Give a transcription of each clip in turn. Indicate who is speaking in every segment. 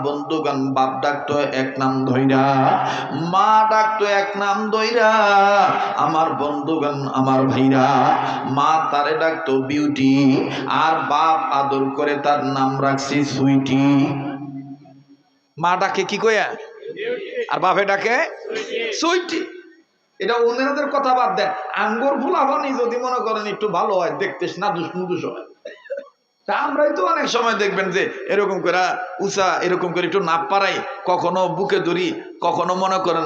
Speaker 1: বন্ধুগণ, বাপ ডাকতো এক নাম ধইরা, মা ডাকতো এক নাম ধইরা। আমার বন্ধুগণ, আমার ভাইরা, মা তারে ডাকতো বিউটি, আর বাপ আদর করে তার নাম রাখছি সুইটি। মা ডাকে কি কইয়া, আর বাপে ডাকে সুইটি। এটা ওনাদের কথা বাদ দেন, আঙ্গুর ফুলাবানি যদি মনে করেন একটু ভালো হয়, দেখতে না দুষ্মুদুস হয়। তা আমরাই তো অনেক সময় দেখবেন যে এরকম করে উষা এরকম করে একটু নাপ পাড়াই, কখনো বুকে ধরি, কখনো মনে করেন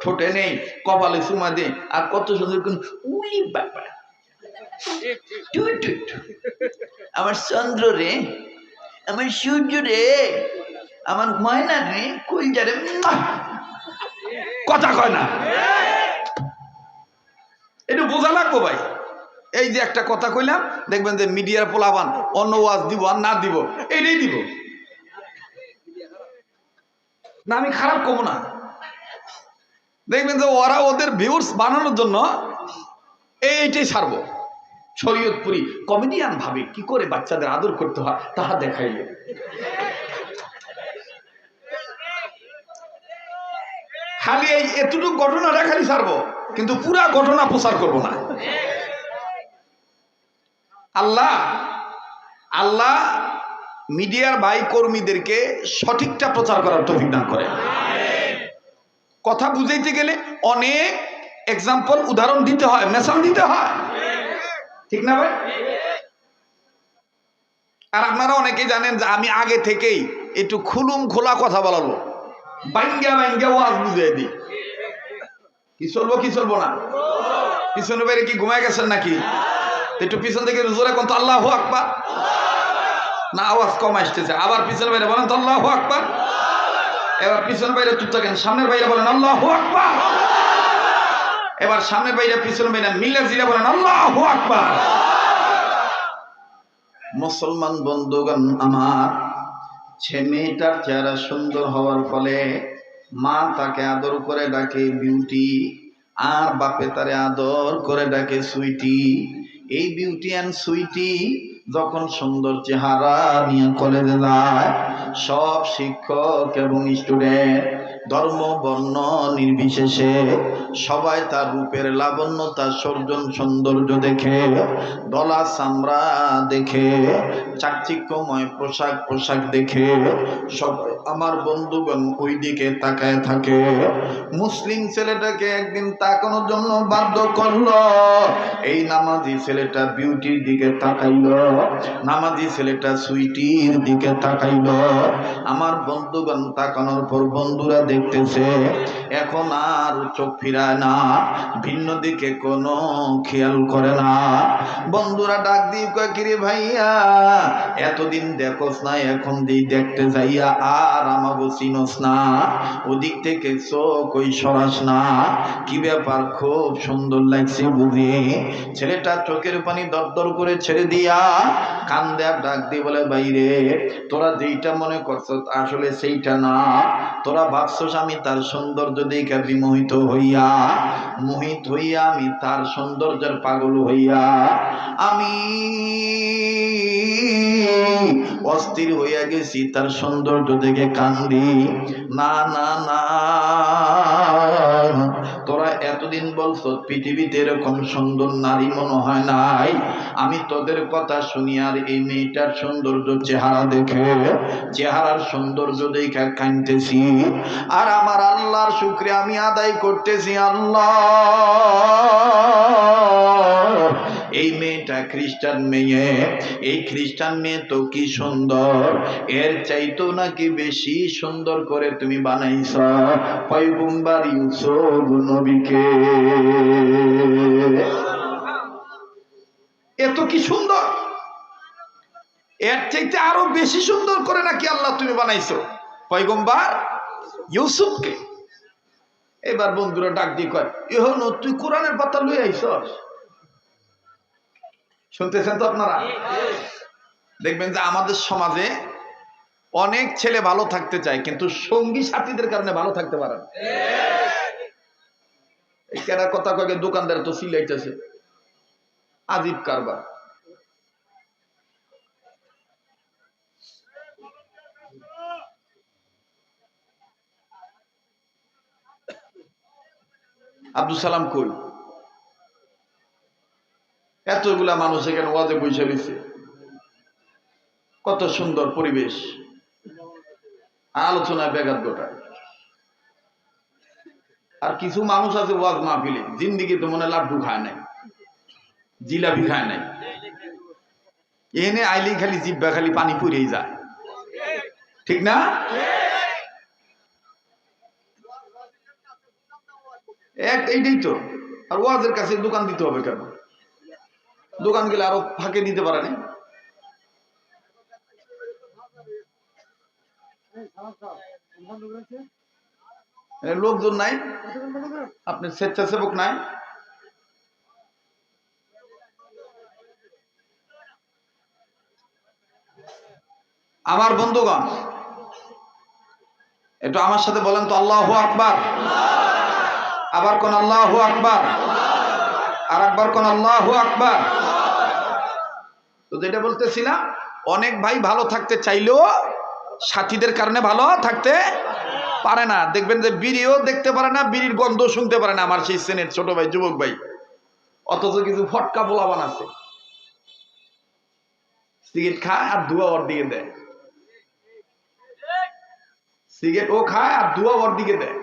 Speaker 1: ঠোঁটে নেই, কপালে চুমা দিই, আর কত সুন্দর উই বাবা আমার চন্দ্র রে, আমার সূর্য রে, আমার ময়না রে, কইজা রে, কথা কয় না। একটু বোঝা লাগবো ভাই। এই যে একটা কথা কইলাম, দেখবেন যে মিডিয়ার পোলাবান অন্য ওয়াজ দিব আর না দিব এইটাই দিব না, আমি খারাপ কব না। দেখবেন যে ওরা ওদের ভিউয়ার্স বানানোর জন্য এইটাই ছাড়বো। শরীয়তপুরি কমেডিয়ান ভাবে কি করে বাচ্চাদের আদর করতে হয় তাহা দেখাইলে, খালি এই এতটুকু ঘটনাটা খালি ছাড়বো, কিন্তু পুরা ঘটনা প্রচার করব না। আল্লাহ আল্লাহ মিডিয়ার ভাই কর্মীদেরকে সঠিকটা প্রচার করার তৌফিক দান করে। কথা বুঝাইতে গেলে অনেক এক্সাম্পল, উদাহরণ দিতে হয়, মেসাল দিতে হয়, ঠিক না ভাই? আর আপনারা অনেকেই জানেন যে আমি আগে থেকেই একটু খুলুম খোলা কথা বলাবো, বাইঙ্গা বাইঙ্গা ওয়াজ বুঝিয়ে দিই। কি চলবো কি চলবো না? পিছনে বাইরে কি ঘুমায় গেছেন নাকি? একটু পিছন থেকে জোরে কোন তো আল্লাহু আকবার, না আওয়াজ কম আসতেছে। আবার পিছনে বাইরে বলেন তো আল্লাহু আকবার। এবার পিছনের বাইরে চুপ থাকেন, সামনের বাইরে বলেন আল্লাহু আকবার। এবার সামনের বাইরে পিছনের বাইরে মিল্লা জিরা বলেন আল্লাহু আকবার। মুসলমান বন্ধুগণ আমার, মেয়েটার চেহারা সুন্দর হওয়ার ফলে মা তাকে আদর করে ডাকে বিউটি, আর বাপে তারে আদর করে ডাকে সুইটি। এই বিউটি অ্যান্ড সুইটি যখন সুন্দর চেহারা নিয়ে কলেজে যায়, সব শিক্ষক এবং স্টুডেন্ট ধর্ম বর্ণ নির্বিশেষে সবাই তার রূপের লাবণ্য, তার সৌন্দর্য দেখে, দলা চামড়া দেখে, চাকচিক্যময় পোশাক দেখে সবাই আমার বন্ধুগণ ওই দিকে তাকায় থাকে। মুসলিম ছেলেটাকে একদিন তাকানোর জন্য বাধ্য করলো, এই নামাজি ছেলেটা বিউটির দিকে তাকাইলো, নামাজি ছেলেটা সুইটির দিকে তাকাইলো। আমার বন্ধুগণ তাকানোর পর বন্ধুরা দেখতেছে, এখন আর চোখ ফিরায় না, ভিন্ন দিকে কোনো খেয়াল করে না। বন্ধুরা ডাক দিয়ে কয়, কিরে ভাইয়া, এতদিন দেখোস না, এখন দিই দেখতে যাইয়া আর আমাগো চিনোস না, ওদিক থেকে চোখ ওই সরাস না, কি ব্যাপার, খুব সুন্দর লাগছে বুঝি? ছেলেটা চোখের পানি দরদর করে ছেড়ে দিয়া কান্দে আর ডাক দিয়ে বলে, বাইরে তোরা যেইটা মনে করছ আসলে সেইটা না, তোরা ভাবছস আমি তার সৌন্দর্য দেখে বিমোহিত হইয়া আমি তার সৌন্দর্যের পাগল হইয়া আমি অস্থির হইয়া গেছি, তার সৌন্দর্য দেখে কান্দি। না না না, তোরা এতদিন বলছ পৃথিবীতে এরকম সুন্দর নারী মনে হয় নাই, আমি তোদের কথা শুনি আর এই মেয়েটার সৌন্দর্য চেহারা দেখে, চেহারার সৌন্দর্য দেখে কাঁদতেছি, আর আমার আল্লাহর শুকরিয়া আমি আদায় করতেছি। আল্লাহ, এই মেয়েটা খ্রিস্টান মেয়ে, এই খ্রিস্টান মেয়ে তো কি সুন্দর, এর চাইতো নাকি বেশি সুন্দর করে তুমি বানাইছ পয়গম্বর ইউসুফ নবীকে। এত কি সুন্দর, এর চাইতে আরো বেশি সুন্দর করে নাকি আল্লাহ তুমি বানাইছো পয়গম্বর ইউসুফকে। এবার বন্ধুরা ডাক দিয়ে কয়, এখন তুই কোরআনের পাতা লই আইছস। শুনতেছেন তো আপনারা? দেখবেন যে আমাদের সমাজে অনেক ছেলে ভালো থাকতে চায়, কিন্তু সঙ্গী সাথীদের কারণে ভালো থাকতে পারে না। এই কেনা কথা কয়ে দোকানদার তো সিলাইতেছে, আজীব কারবার। আব্দুল সালাম কই? এতগুলা মানুষ এখানে ওয়াজে বসে রয়েছে, কত সুন্দর পরিবেশ, আলোচনায় ব্যাঘাত ঘটায়। আর কিছু মানুষ আছে ওয়াজ মাহফিলে জিন্দিগি তো মনে লাড্ডু খায় নাই, জিলাপি খায় নাই, এনে আইলেই খালি জিব্বা খালি পানি পুড়িয়ে যায়, ঠিক না? এইটাই তো। আর ওয়াজের কাছে দোকান দিতে হবে কেন? দোকান গেলে আরো ফাঁকে দিতে পারে না। লোকজন নাই, আপনার স্বেচ্ছাসেবক নাই। আমার বন্ধুগণ, একটু আমার সাথে বলেন তো আল্লাহু আকবার। আবার কোন আল্লাহু আকবার, আর একবার কোন আল্লাহু আকবার। তো যেটা বলতেছিলাম, অনেক ভাই ভালো থাকতে চাইলেও সাথীদের কারণে ভালো থাকতে পারে না। দেখবেন যে বিড়িও দেখতে পারে না, বিড়ির গন্ধ শুনতে পারে না, আমার সেই শ্রেণীর ছোট ভাই, যুবক ভাই। অথচ কিছু ফটকা পোলাবান আছে, সিগারেট খায় আর ধোঁয়া ওর দিকে দেয়, সিগারেট ও খায় আর ধোঁয়া ওর দিকে দেয়।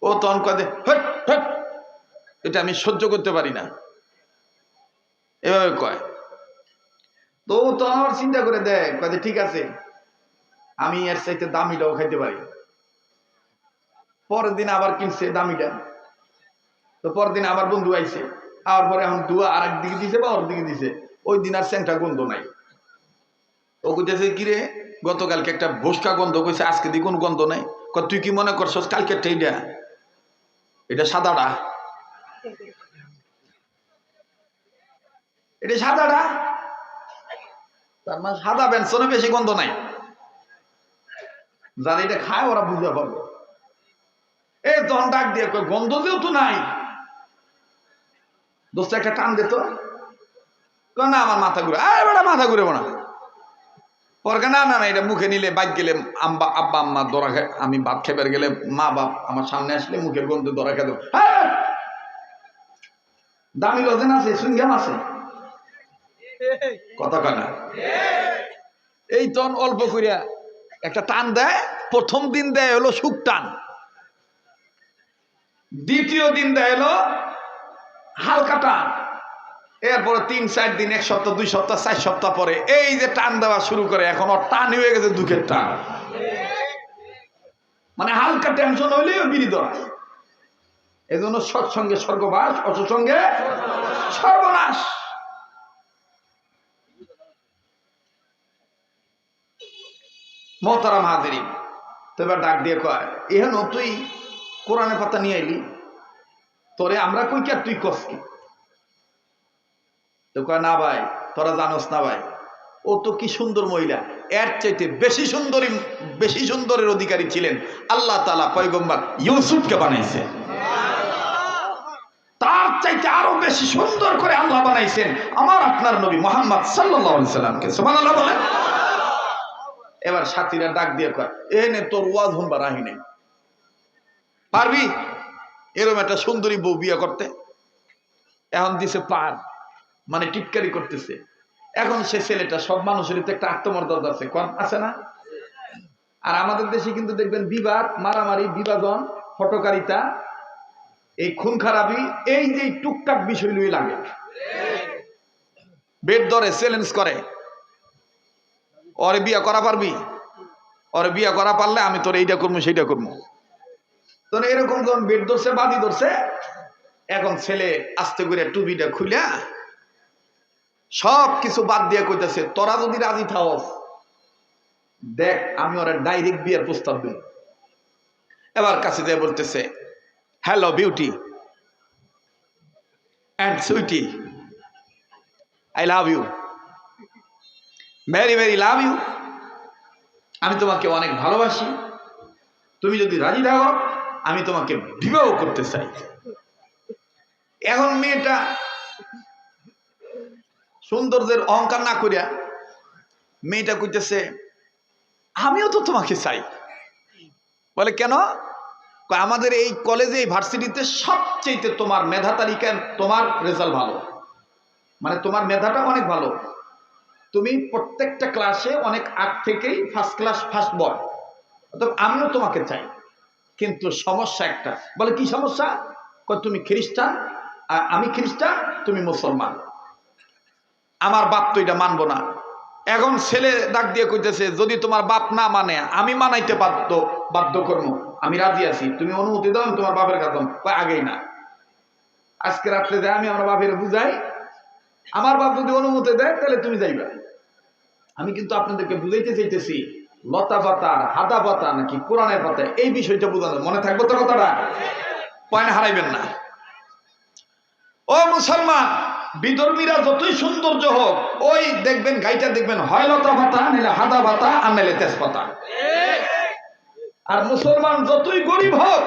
Speaker 1: ও তখন কয়, হট হট, এটা আমি সহ্য করতে পারি না, এভাবে কয়। তো ও তো আমার চিন্তা করে দেয়, কয় ঠিক আছে, আমি এর চাইতে দামিটাও খাইতে পারি। পরের দিন আবার কিনছে দামিটা, তো পরের দিন আবার বন্ধু আইছে, আর পরে এখন ধোঁয়া আর এক দিকে দিছে বা ওর দিকে দিছে, ওই দিন আর সেন্টা গন্ধ নাই। ও কইতেছে কিরে, গতকালকে একটা ভোসকা গন্ধ কইছে, আজকে দিয়ে কোন গন্ধ নাই। তুই কি মনে করছস কালকে এইটা, এটা সাদাটা, এটা সাদাটা, তার মানে সাদা বেনসনে বেশি গন্ধ নাই। যারা এটা খায় ওরা বুঝতে পারবে। এই তখন ডাক দিয়ে গন্ধ যেহেতু নাই, দোস্ত একটা টান দিত না, আমার মাথা ঘুরে, আরে বেটা মাথা ঘুরে না। পরে না না না, এটা মুখে নিলে বাইক গেলে আব্বা আম্মা দরা খায়, আমি ভাত খেবার গেলে মা বাপ আমার সামনে আসলে মুখের গন্ধে দরা খেয়ে দেবো। দামি লজেন আছে, সুইংগাম আছে, কথা কয় না। এই তখন অল্প করিয়া একটা টান দেয়। প্রথম দিন দেয় হলো সুখ টান, দ্বিতীয় দিন দেয় হলো হালকা টান, এরপরে 3-4 দিন, 1 সপ্তাহ, 2 সপ্তাহ, 4 সপ্তাহ পরে এই যে টান দেওয়া শুরু করে, এখন ওর টান হয়ে গেছে দুঃখের টান। মানে হালকা টেনশন হইলেও বিড়ি ধরা। এই জন্য সৎসঙ্গে স্বর্গবাস, অসৎসঙ্গে সর্বনাশ। মোহতারাম হাজিরিন, তো এবার ডাক দিয়ে কয়, এখন তুই কোরআনের পাতা নিয়ে আইলি, তোরে আমরা কই কি আর তুই কস কি? তো কয় না ভাই, তোরা জানোস না ভাই, ও তো কি সুন্দর মহিলা, এর চাইতে বেশি সুন্দরের অধিকারী ছিলেন আল্লাহ তাআলা পয়গম্বর ইউসুফকে বানাইছে, তার চাইতে আরো বেশি সুন্দর করে আল্লাহ বানাইছেন আমার আপনার নবী মুহাম্মদ সাল্লাল্লাহু আলাইহি সাল্লামকে। সুবহানাল্লাহ বলেন। এবার সাথীরা ডাক দিয়ে কয়, এনে তোর ওয়াজ শুনবার আহি নাই, পারবি এরকম একটা সুন্দরী বউ বিয়ে করতে? এখন দিছে পার, মানে টিটকারি করতেছে। এখন সে ছেলেটা, সব মানুষের তো একটা আত্মমর্যাদা আছে, কম আছে না? আর আমাদের দেশে কিন্তু দেখবেন বিবাদ, মারামারি, বিভাজন, হটকারিতা, এই খুন খারাপি, এই যে টুকটাক বিষয় লুই লাগে, বেড ধরে চ্যালেঞ্জ করে, ওরে বিয়া করা পারবি? ওরে বিয়া করা পারলে আমি তোর এইটা করবো সেইটা করবো। তো এরকম যখন বেড ধরছে, বাদি ধরছে, এখন ছেলে আস্তে করে টুপিটা খুলে সব কিছু বাদ দিয়ে কইতেছে, তোরা যদি রাজি থাকস দেখ আমি ওরা ডাইরেক্ট বিয়ের প্রস্তাব দিই। এবার কাছে যায় বলতেছে, hello beauty and sweetie, I love you, very very love you, আমি তোমাকে অনেক ভালোবাসি, তুমি যদি রাজি থাকো আমি তোমাকে বিবাহ করতে চাই। এখন মেয়েটা সৌন্দর্যের অহংকার না করিয়া মেয়েটা কইতেছে, আমিও তো তোমাকে চাই। বলে কেন? আমাদের এই কলেজে এই ভার্সিটিতে সবচেয়ে তোমার মেধা তালিকায় তোমার রেজাল্ট ভালো, মানে তোমার মেধাটা অনেক ভালো, তুমি প্রত্যেকটা ক্লাসে অনেক আগ থেকেই ফার্স্ট ক্লাস ফার্স্ট বয়, অর্থাৎ আমিও তোমাকে চাই। কিন্তু সমস্যা একটা। বলে কি সমস্যা? তুমি খ্রিস্টান, আমি খ্রিস্টান, তুমি মুসলমান, আমার বাপ তো এটা মানবো না। এখন ছেলে ডাক দিয়ে কইতেছে যদি তোমার বাপ না মানে আমি মানাইতে বাধ্য করবো, আমি রাজি আছি, তুমি অনুমতি দাও, তোমার বাপের কাছে আগেই না। আজকে রাত্রে যাই আমি আমার বাপের বুঝাই, আমার বাপ যদি অনুমতি দেয় তাহলে তুমি যাইবা। আমি কিন্তু আপনাদেরকে বুঝাইতে চাইতেছি লতা পাতা হাদা পাতা নাকি কোরআনের পাতা, এই বিষয়টা বোঝানো, মনে থাকবো তো কথাটা, পয়েন্ট হারাইবেন না। ও মুসলমান, বিধর্মীরা যতই সৌন্দর্য হোক, ওই দেখবেন গাইটা দেখবেন হয় লতা পাতা, নাহলে হাদা পাতা, আর নাহলে তেজপাতা। আর মুসলমান যতই গরিব হোক,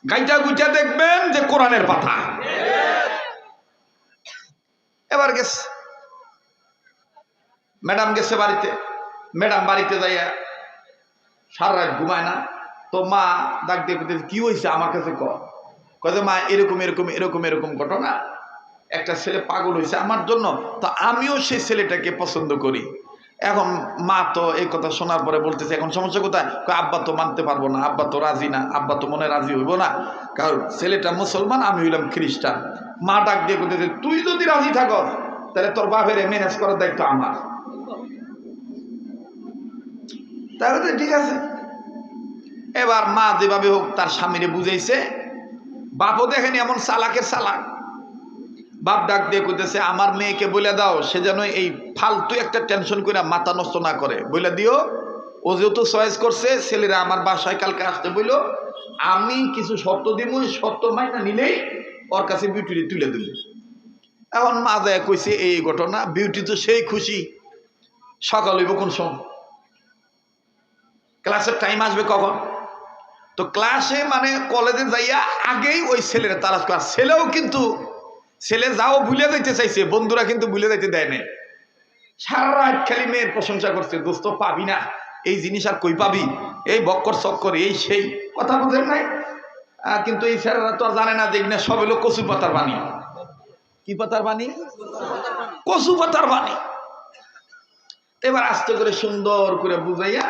Speaker 1: গাইটা গুইটা দেখবেন যে কোরআনের পাতা। এবার গেছে ম্যাডাম, গেছে বাড়িতে, ম্যাডাম বাড়িতে যাইয়া সারা রাত ঘুমায় না। তো মা ডাক দিয়ে কি হয়েছে আমার কাছে কয়ে মা এরকম এরকম এরকম এরকম ঘটনা, একটা ছেলে পাগল হয়েছে আমার জন্য, তো আমিও সেই ছেলেটাকে পছন্দ করি। এখন মা তো এই কথা শোনার পরে বলতেছে এখন সমস্যা কোথায়? আব্বা তো মানতে পারবো না, আব্বা তো রাজি না, আব্বা তো মনে রাজি হইব না, কারণ ছেলেটা মুসলমান, আমি হইলাম খ্রিস্টান। মা ডাক দিয়ে বলতেছে তুই যদি রাজি থাকস তাহলে তোর বাপের ম্যানেজ করার দায়িত্ব আমার। তাহলে তো ঠিক আছে। এবার মা যেভাবে হোক তার স্বামীরে বুঝাইছে, বাপও দেখেনি এমন চালাকের চালাক। বাপ ডাক দিয়ে কইতেছে আমার মেয়েকে বলে দাও সে যেন এই ফালতু একটা টেনশন করে মাথা নষ্ট না করে, বলে দিও ও যেহেতু চয়েস করছে ছেলেরা আমার বাসায় কালকে আসতে বলল, আমি কিছু শর্ত দিব, শর্ত মাইনা নিলেই ওর কাছে বিউটি তুলে দিল। এখন মা যায় কইছে এই ঘটনা, বিউটি তো সেই খুশি, সকাল হইব কোন সময়, ক্লাসের টাইম আসবে কখন, তো ক্লাসে মানে কলেজে যাইয়া আগেই ওই ছেলের তালাশ করা। ছেলেও কিন্তু ছেলে যাও ভুলে যাইতে চাইছে, বন্ধুরা কিন্তু ভুলে যাইতে দেয় না। সারা রাত খালি মেয়ের প্রশংসা করছে, দোস্ত পাবি না এই জিনিস, আর কই পাবি, এই বক্কর চক্কর এই সেই কথা বুঝেন নাই। কিন্তু এই ছেলেরা তো আর জানে না যে না সব হলো কচু পাতার বাণী। কি পাতার বাণী? কচু পাতার বাণী। এবার আস্তে করে সুন্দর করে বুঝাইয়া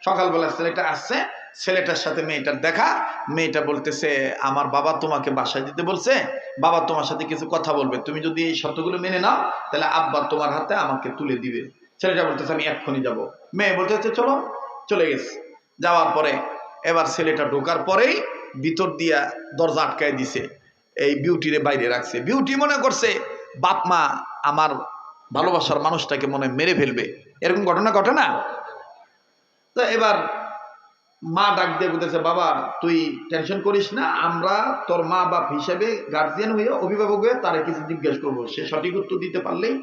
Speaker 1: সকালবেলা ছেলেটা আসছে, ছেলেটার সাথে মেয়েটার দেখা, মেয়েটা বলতেছে আমার বাবা তোমাকে বাসায় দিতে বলছে, বাবা তোমার সাথে কিছু কথা বলবে, তুমি যদি এই শর্তগুলো মেনে নাও তাহলে আব্বা তোমার হাতে আমাকে তুলে দিবে। ছেলেটা বলতেছে আমি এক্ষুনি যাব। মেয়ে বলতেছে চলো, চলে গেছে। যাওয়ার পরে এবার ছেলেটা ঢোকার পরেই ভিতর দিয়া দরজা আটকায় দিছে, এই বিউটিরে বাইরে রাখছে। বিউটি মনে করছে বাপ মা আমার ভালোবাসার মানুষটাকে মনে মেরে ফেলবে, এরকম ঘটনা ঘটে না? তো এবার মা ডাক দিয়ে বলতেছে বাবা তুই টেনশন করিস না, আমরা তোর মা বাপ হিসেবে গার্জিয়ান হয়ে অভিভাবক হয়ে তারে কিছু জিজ্ঞেস করবো, সে সঠিক উত্তর দিতে পারলেই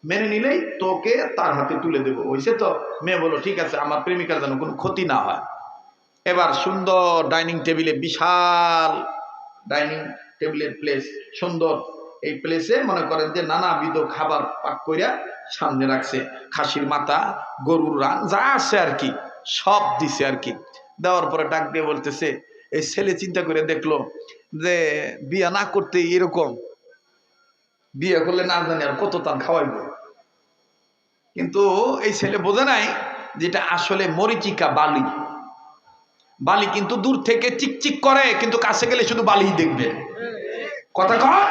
Speaker 1: মেনে নিলেই তোকে তার হাতে তুলে দেবো, হয়েছে তো? মেয়ে বলো ঠিক আছে, আমার প্রেমিকার যেন কোনো ক্ষতি না হয়। এবার সুন্দর ডাইনিং টেবিলে, বিশাল ডাইনিং টেবিলের প্লেস, সুন্দর এই প্লেসে মনে করেন যে নানাবিধ খাবার পাক কইরা সামনে রাখছে, খাসির মাথা, গরুর রান, যা আছে আর কি সব দিছে আর কি। দেওয়ার পরে ডাক দিয়ে বলতেছে এই ছেলে চিন্তা করে দেখলো যে বিয়া না করতে এরকম, বিয়ে করলে না জানি আর কত তান খাওয়াইব, কিন্তু এই ছেলে বোঝে নাই যেটা আসলে মরিচিকা বালি। বালি কিন্তু দূর থেকে চিকচিক করে, কিন্তু কাছে গেলে শুধু বালি দেখবে, কথা কয়।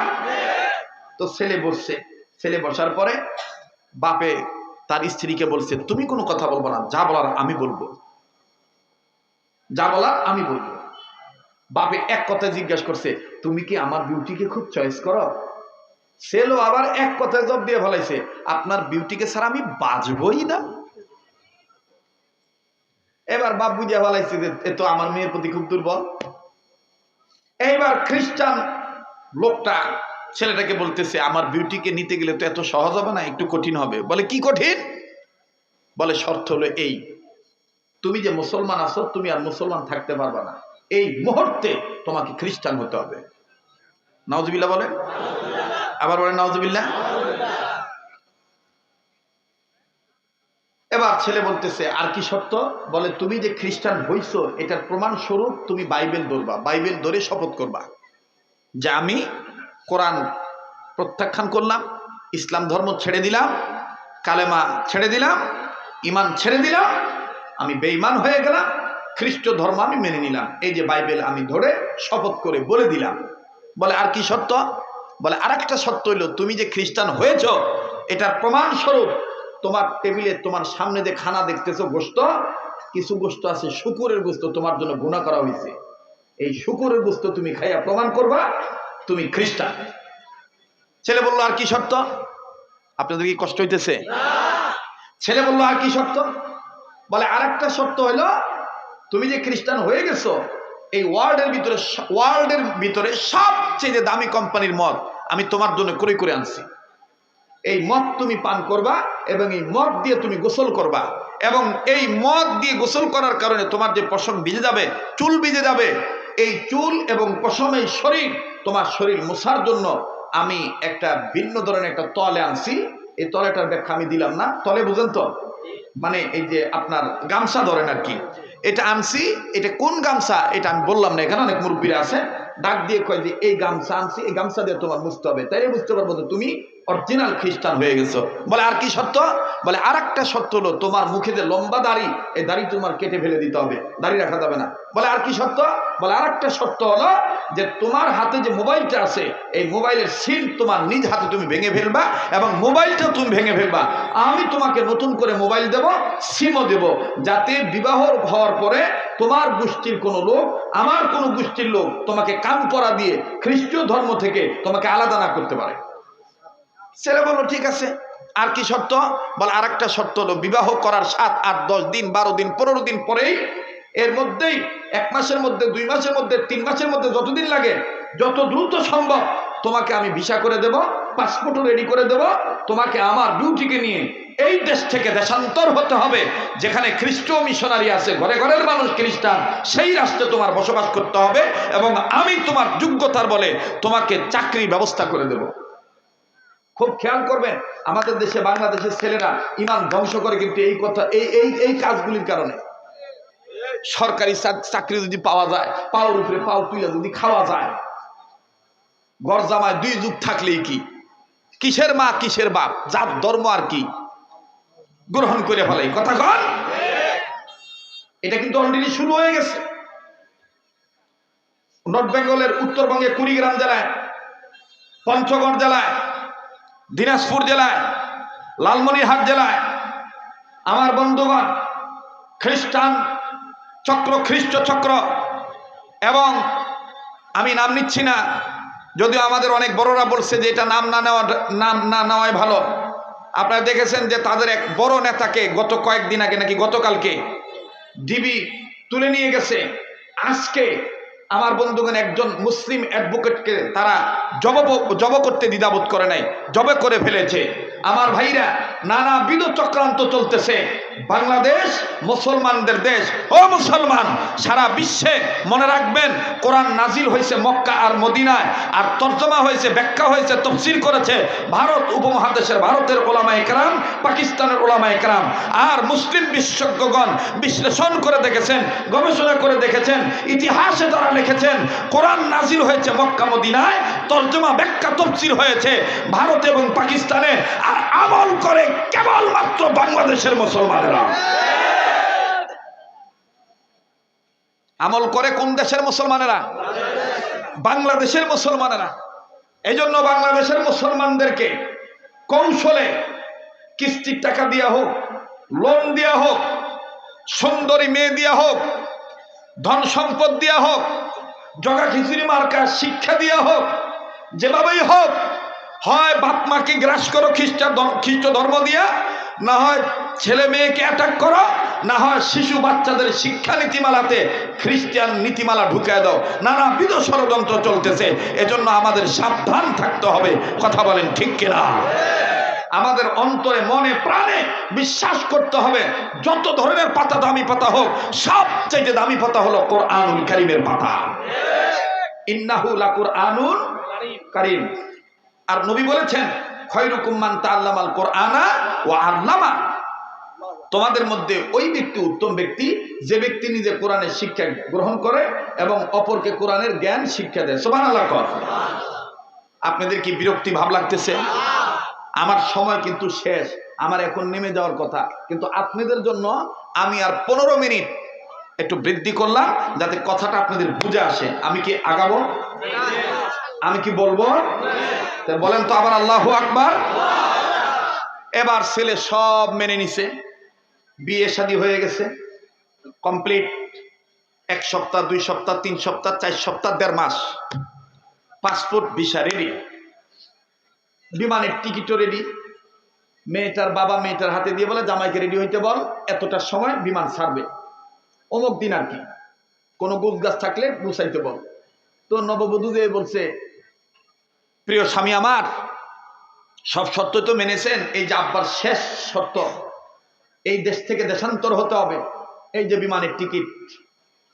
Speaker 1: তো ছেলে বসছে, ছেলে বসার পরে বাপে তার স্ত্রীকে বলছে তুমি কোনো কথা বলবো না, যা বলার আমি বলবো, যা বলার আমি বলবো। বাপে এক কথা জিজ্ঞাসা করছে তুমি কি আমার বিউটিকে খুব চয়েস করো? ছেলে আবার এক কথায় জবাব দিয়ে ফেলাইছে আপনার বিউটিকে ছাড়া আমি বাঁচবই না। এবার বাপ বুঝিয়া ফেলাইছে যে এ তো আমার মেয়ের প্রতি খুব দুর্বল। এইবার খ্রিস্টান লোকটা ছেলেটাকে বলতেছে আমার বিউটিকে নিতে গেলে তো এত সহজ হবে না, একটু কঠিন হবে। বলে কি কঠিন? বলে শর্ত হলো এই, তুমি যে মুসলমান আছো তুমি আর মুসলমান থাকতে পারবে না, এই মুহূর্তে তোমাকে খ্রিস্টান হতে হবে। নাউজুবিল্লাহ বলে, আবার বলে নাউজুবিল্লাহ। এবার ছেলে বলতেছে আর কি সত্য? বলে তুমি যে খ্রিস্টান হইছো এটার প্রমাণ স্বরূপ তুমি বাইবেল ধরবা, বাইবেল ধরে শপথ করবা যে আমি কোরআন প্রত্যাখ্যান করলাম, ইসলাম ধর্ম ছেড়ে দিলাম, কালেমা ছেড়ে দিলাম, ইমান ছেড়ে দিলাম, আমি বেঈমান হয়ে গেলাম, খ্রিস্ট ধর্ম আমি মেনে নিলাম, এই যে বাইবেল আমি ধরে শপথ করে বলে দিলাম। বলে আর কি সত্য? বলে আর একটা সত্য হইল তুমি যে খ্রিস্টান হয়েছ এটার প্রমাণ স্বরূপ তোমার টেবিলে তোমার সামনে যে খানা দেখতেছো গোশত, কিছু গোশত আছে শুকুরের গোশত, তোমার জন্য গুনাহ করা হয়েছে, এই শুকুরের গোশত তুমি খাইয়া প্রমাণ করবা তুমি খ্রিস্টান। ছেলে বললো আর কি সত্য? আপনাদের কি কষ্ট হইতেছে? ছেলে বললো আর কি সত্য? বলে আর একটা সত্য হইলো তুমি যে খ্রিস্টান হয়ে গেছো এই ওয়ার্ল্ডের ভিতরে সবচেয়ে দামি কোম্পানির মদ আমি তোমার জন্য ক্রয় করে আনছি, এই মদ তুমি পান করবা এবং এই মদ দিয়ে তুমি গোসল করবা, এবং এই মদ দিয়ে গোসল করার কারণে তোমার যে পশম ভিজে যাবে, চুল ভিজে যাবে, এই চুল এবং পশম এই শরীর তোমার শরীর মোছার জন্য আমি একটা ভিন্ন ধরনের একটা তলে আনছি। এই তলেটার ব্যাখ্যা আমি দিলাম না, তলে বুঝেন তো, মানে এই যে আপনার গামছা ধরেন আর কি, এটা আনছি। এটা কোন গামছা এটা আমি বললাম না, এখানে অনেক মুরব্বীরা আছে ডাক দিয়ে কয় যে এই গামছা আনছি, এই গামছা দিয়ে তোমার মুছতে হবে, তাই বুঝতে পারবো যে তুমি অরিজিনাল খ্রিস্টান হয়ে গেছো। বলে আর কি সত্য? বলে আর একটা সত্য হলো তোমার মুখে যে লম্বা দাড়ি, এই দাড়ি তোমার কেটে ফেলে দিতে হবে, দাড়ি রাখা যাবে না। বলে আর কি সত্য? বলে আর একটা সত্য হলো যে তোমার হাতে যে মোবাইলটা আছে এই মোবাইলের সিল তোমার নিজ হাতে তুমি ভেঙে ফেলবা এবং মোবাইলটা তুমি ভেঙে ফেলবা, আমি তোমাকে নতুন করে মোবাইল দেব, সিমও দেব, যাতে বিবাহ হওয়ার পরে তোমার গোষ্ঠীর কোনো লোক আমার কোনো গোষ্ঠীর লোক তোমাকে কান পরা দিয়ে খ্রিস্টীয় ধর্ম থেকে তোমাকে আলাদা না করতে পারে। ছেলে বললো ঠিক আছে আর কি শর্ত? বলে আর একটা শর্ত হলো বিবাহ করার 7, 8, 10 দিন, 12 দিন, 15 দিন পরেই, এর মধ্যেই 1 মাসের মধ্যে, 2 মাসের মধ্যে, 3 মাসের মধ্যে, যতদিন লাগে যত দ্রুত সম্ভব তোমাকে আমি ভিসা করে দেব, পাসপোর্টও রেডি করে দেব, তোমাকে আমার ডিউটিকে নিয়ে এই দেশ থেকে দেশান্তর হতে হবে, যেখানে খ্রিস্টীয় মিশনারি আছে, ঘরে ঘরের মানুষ খ্রিস্টান, সেই রাষ্ট্রে তোমার বসবাস করতে হবে এবং আমি তোমার যোগ্যতার বলে তোমাকে চাকরির ব্যবস্থা করে দেব। খুব খেয়াল করবেন আমাদের দেশে বাংলাদেশের ছেলেরা ইমান ধ্বংস করে কিন্তু এই কথা এই কাজগুলির কারণে। সরকারি চাকরি যদি পাওয়া যায়, পাওয়ার উপরে পাও তুলে যদি খাওয়া যায়, ঘর জামায় 2 যুগ থাকলেই কি, কিসের মা কিসের বাপ, জাত ধর্ম আর কি গ্রহণ করে ফেলে, কথা কন। এটা কিন্তু অলরেডি শুরু হয়ে গেছে। নর্থ বেঙ্গলের উত্তরবঙ্গে কুড়িগ্রাম জেলায়, পঞ্চগড় জেলায়, দিনাজপুর জেলায়, লালমনিরহাট জেলায় আমার বন্ধুগণ খ্রিস্টান চক্র, খ্রিস্ট চক্র, এবং আমি নাম নিচ্ছি না, যদিও আমাদের অনেক বড়রা বলছে যে এটা নাম না নেওয়াই ভালো। আপনারা দেখেছেন যে তাদের এক বড় নেতাকে গত কয়েকদিন আগে নাকি গতকালকে ডিবি তুলে নিয়ে গেছে। আজকে আমার বন্ধুগণ একজন মুসলিম অ্যাডভোকেটকে তারা জব করতে দ্বিধাবোধ করে নাই, জবে করে ফেলেছে। আমার ভাইরা নানাবিধ চক্রান্ত চলতেছে। বাংলাদেশ মুসলমানদের দেশ। ও মুসলমান, সারা বিশ্বে মনে রাখবেন কোরআন নাজিল হয়েছে মক্কা আর মদিনায়, আর তর্জমা হয়েছে, ব্যাখ্যা হয়েছে, তফসির করেছে ভারত উপমহাদেশের, ভারতের ওলামায়ে কেরাম, পাকিস্তানের ওলামায়ে কেরাম, আর মুসলিম বিশেষজ্ঞগণ বিশ্লেষণ করে দেখেছেন, গবেষণা করে দেখেছেন, ইতিহাসে তারা লিখেছেন কোরআন নাজিল হয়েছে মক্কা মদিনায়, তর্জমা ব্যাখ্যা তফসির হয়েছে ভারত এবং পাকিস্তানে, আর আমল করে কেবলমাত্র বাংলাদেশের মুসলমানেরা। আমল করে কোন দেশের মুসলমানেরা? বাংলাদেশের মুসলমানেরা। এই জন্য বাংলাদেশের মুসলমানদেরকে কৌশলে কিস্তির টাকা দেওয়া হোক, লোন দেওয়া হোক, সুন্দরী মেয়ে দেওয়া হোক, ধন সম্পদ দেওয়া হোক, জগা খিচুড়ি মার্কা শিক্ষা দেওয়া হোক, যেভাবেই হোক, হয় বাপ মাকে গ্রাস করো খ্রিস্ট ধর্ম দিয়া, না হয় ছেলে মেয়েকে অ্যাটাক করো, না হয় শিশু বাচ্চাদের শিক্ষা নীতিমালাতে খ্রিস্টান নীতিমালা ঢুকায় দাও। নানাবিধ ষড়যন্ত্র চলতেছে। এজন্য আমাদের সাবধান থাকতে হবে। কথা বলেন ঠিক কিনা? আমাদের অন্তরে মনে প্রাণে বিশ্বাস করতে হবে যত ধরনের পাতা দামি পাতা হোক, সবচেয়ে দামি পাতা হলো কোরআনুল কারীমের পাতা। ইন্নাহু লাকুরআনুন কারীম। আর নবী বলেছেন খয়রুকুম মান তাআল্লামাল কোরআনা ওয়া আল্লামা। তোমাদের মধ্যে ওই ব্যক্তি উত্তম ব্যক্তি যে ব্যক্তি নিজে কোরআনের শিক্ষা গ্রহণ করে এবং অপরকে কোরআনের জ্ঞান শিক্ষা দেয়। সুবহানাল্লাহ। আপনাদের কি বিরক্তি ভাব লাগতেছে? আমার সময় কিন্তু শেষ, আমার এখন নেমে যাওয়ার কথা, কিন্তু আপনাদের জন্য আমি আর 15 মিনিট একটু বৃদ্ধি করলাম যাতে কথাটা আপনাদের বুঝে আসে। আমি কি আগাবো? আমি কি বলবো? বলেন তো আবার আল্লাহু আকবার। এবার ছেলে সব মেনে নিছে, বিয়ে শাদী হয়ে গেছে কমপ্লিট। 1 সপ্তাহ 2 সপ্তাহ 3 সপ্তাহ 4 সপ্তাহ 1.5 মাস, পাসপোর্ট ভিসা রেডি, বিমানের টিকিটও রেডি। মেয়েটার বাবা মেয়েটার হাতে দিয়ে বলে জামাইকে রেডি হইতে বল, এতটার সময় বিমান ছাড়বে, অমুক দিন আর কি, কোনো গোছ গাছ থাকলে গুছাইতে বল। তো নববধূ যে বলছে, প্রিয় স্বামী আমার, সব শর্ত তো মেনেছেন, এই যে আব্বার শেষ শর্ত, এই দেশ থেকে দেশান্তর হতে হবে, এই যে বিমানের টিকিট,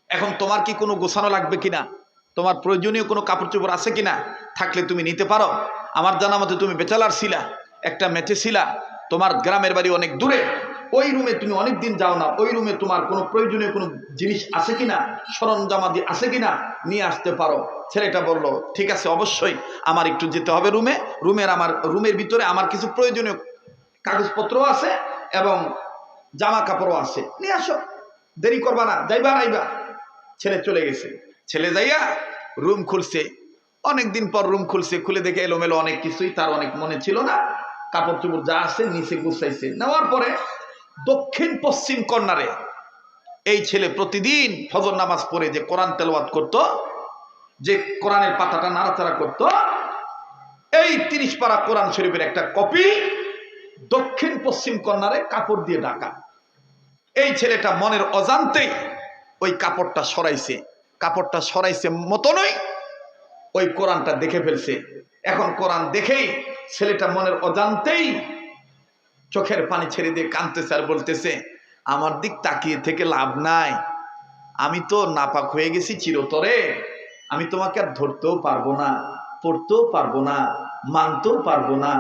Speaker 1: এখন তোমার কি কোনো গোছানো লাগবে কিনা, তোমার প্রয়োজনীয় কোনো কাপড় চোপড় আছে কিনা, থাকলে তুমি নিতে পারো। আমার জানা মতে তুমি বেচালার ছিলা, একটা মেটে ছিলা, তোমার গ্রামের বাড়ি অনেক দূরে, ওই রুমে তুমি অনেক দিন যাও না, ওই রুমে তোমার কোনো প্রয়োজনীয় কোনো জিনিস আছে কিনা, সরঞ্জামাদি আছে কিনা, নিয়ে আসতে পারো। ছেলেটা বলল ঠিক আছে, অবশ্যই আমার একটু যেতে হবে রুমে, আমার রুমের ভিতরে আমার কিছু প্রয়োজনীয় কাগজপত্র আছে এবং জামা কাপড়ও আছে, নিয়ে আসো, দেরি করবা না, যাইবা আইবা। ছেলে চলে গেছে, ছেলে যাইয়া রুম খুলছে, অনেকদিন পর রুম খুলছে, খুলে দেখে এলোমেলো অনেক কিছুই, তার অনেক মনে ছিল না, কাপড় চোপড় যা আছে নিচে গুছাইছে। নেওয়ার পরে দক্ষিণ পশ্চিম কর্নারে এই ছেলে প্রতিদিন ফজর নামাজ পড়ে যে কোরআন তেলাওয়াত করত, যে কোরআনের পাতাটা নাড়াচাড়া করত, এই 30 পারা কোরআন শরীফের একটা কপি দক্ষিণ পশ্চিম কর্নারে কাপড় দিয়ে ঢাকা। এই ছেলেটা মনের অজান্তেই ওই কাপড়টা সরাইছে মতনই ওই কোরআনটা দেখে ফেলছে। এখন কোরআন দেখেই ছেলেটা মনের অজান্তেই চোখের পানি ছেড়ে দিয়ে কাঁদতেছে আর বলতেছে, আমার দিক তাকিয়ে থেকে লাভ নাই, আমি তো নাপাক হয়ে গেছি চিরতরে, আমি তোমাকে আর ধরতেও পারবো না, পড়তেও পারবো না, মানতেও পারবো না,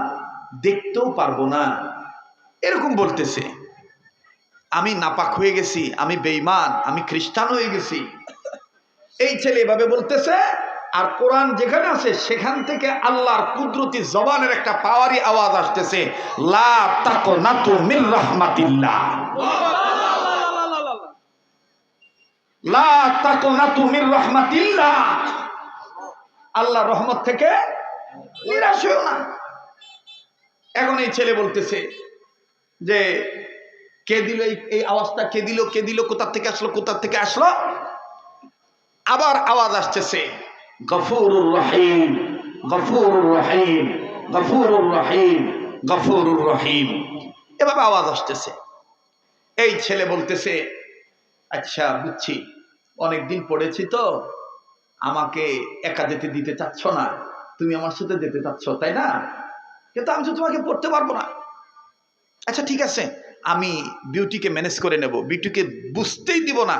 Speaker 1: দেখতেও পারবো না, এরকম বলতেছে। আমি নাপাক হয়ে গেছি, আমি বেঈমান, আমি খ্রিস্টান হয়ে গেছি। এই ছেলে এভাবে বলতেছে, আর কোরআন যেখানে আছে সেখান থেকে আল্লাহর কুদরতি জবানের একটা পাওয়ারি আওয়াজ আসতেছে, লা তাকনাতু মির রাহমাতিল্লাহ, লা তাকনাতু মির রাহমাতিল্লাহ, আল্লাহর রহমত থেকে নিরাশ হইও না। এখন এই ছেলে বলতেছে যে কে দিল এই আওয়াজটা, কে দিল, কোথা থেকে আসলো। আবার আওয়াজ আসতেছে, গফুরুর রহিম, গফুরুর রহিম, গফুরুর রহিম, গফুরুর রহিম, এভাবে আওয়াজ আসতেছে। এই ছেলে বলতেছে, আচ্ছা বুঝছি, অনেকদিন পড়েছি তো, আমাকে একা যেতে দিতে চাচ্ছ না, তুমি আমার সাথে যেতে চাচ্ছ তাই না, কিন্তু আমি তো তোমাকে পড়তে পারবো না। আচ্ছা ঠিক আছে, আমি বিউটিকে ম্যানেজ করে নেব, বিউটিকে বুঝতেই দিব না